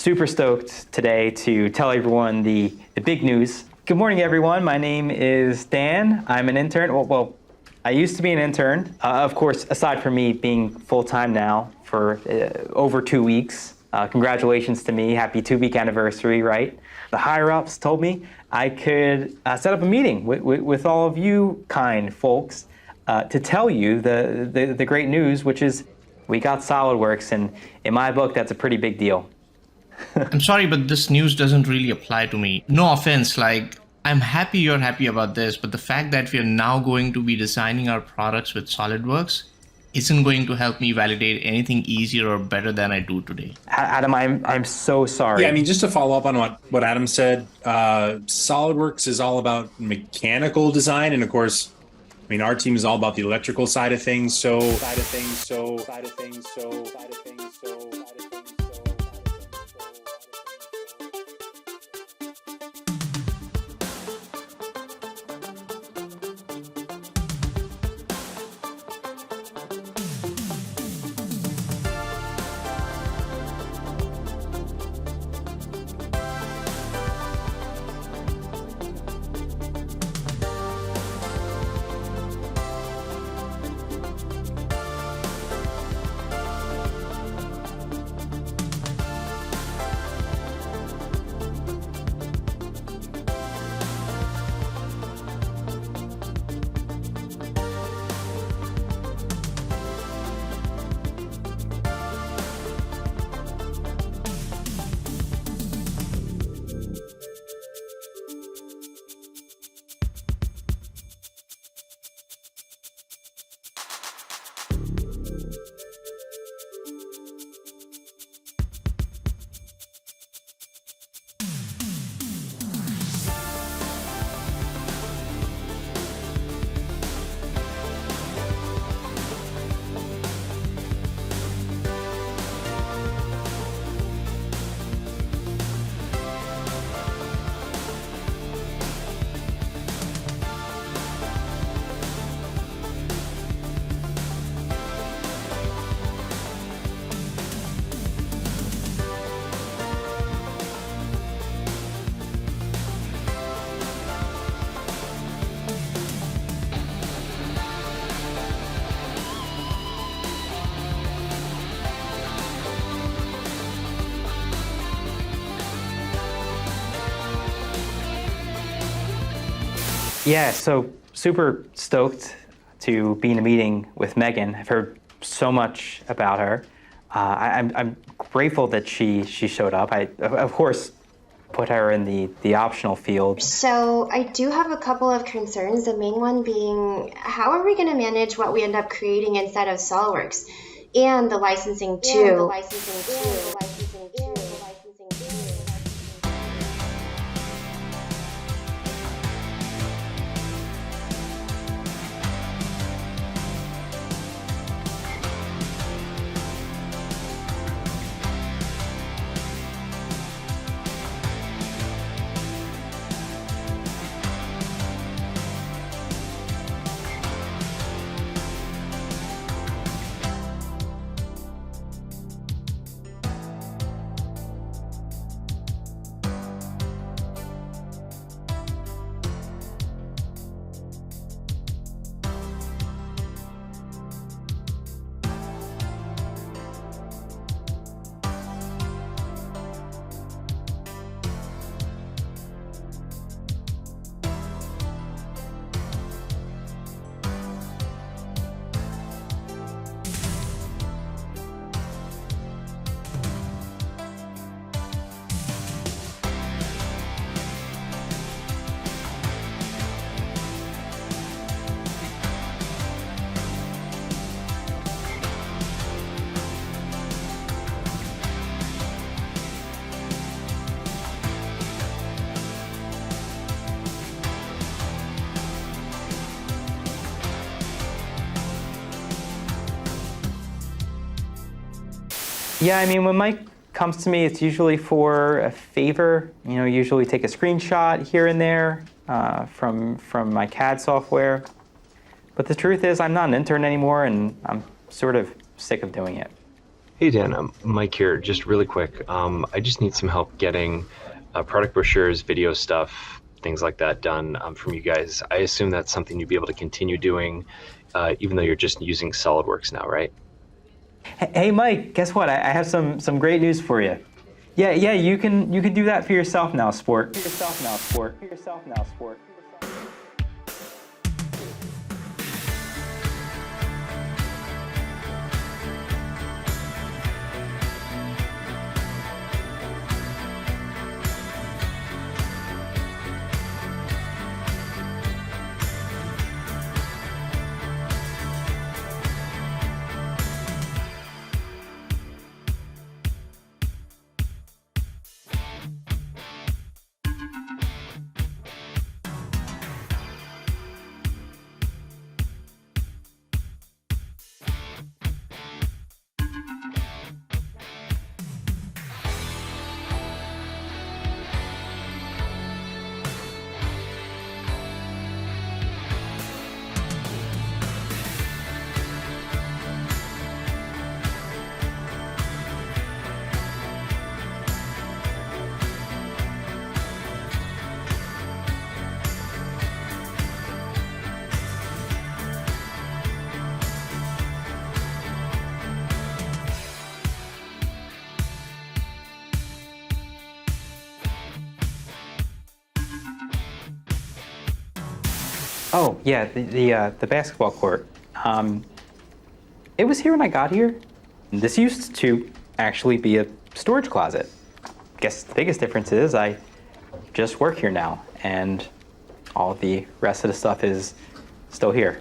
super stoked today to tell everyone the big news. Good morning, everyone. My name is Dan. I'm an intern. Well, I used to be an intern. Of course, aside from me being full-time now for over 2 weeks. Congratulations to me. Happy 2-week anniversary, right? The higher-ups told me I could set up a meeting with all of you kind folks to tell you the great news, which is we got SOLIDWORKS, and in my book, that's a pretty big deal. I'm sorry, but this news doesn't really apply to me. No offense, I'm happy you're happy about this, but the fact that we are now going to be designing our products with SOLIDWORKS isn't going to help me validate anything easier or better than I do today. Adam, I'm so sorry. Yeah, I mean, just to follow up on what Adam said, SOLIDWORKS is all about mechanical design, and of course, I mean, our team is all about the electrical side of things. Yeah, so super stoked to be in a meeting with Megan. I've heard so much about her. I'm grateful that she showed up. I, of course, put her in the optional field. So I do have a couple of concerns, the main one being, how are we going to manage what we end up creating inside of SOLIDWORKS and the licensing too? Yeah, I mean, when Mike comes to me, it's usually for a favor. You know, usually take a screenshot here and there from my CAD software. But the truth is, I'm not an intern anymore, and I'm sort of sick of doing it. Hey Dan, Mike here. Just really quick, I just need some help getting product brochures, video stuff, things like that done from you guys. I assume that's something you'd be able to continue doing, even though you're just using SolidWorks now, right? Hey Mike, guess what? I have some great news for you. Yeah, you can do that for yourself now, sport. For yourself now, sport. For yourself now, sport. Oh yeah, the basketball court. It was here when I got here. This used to actually be a storage closet. Guess the biggest difference is I just work here now, and all the rest of the stuff is still here.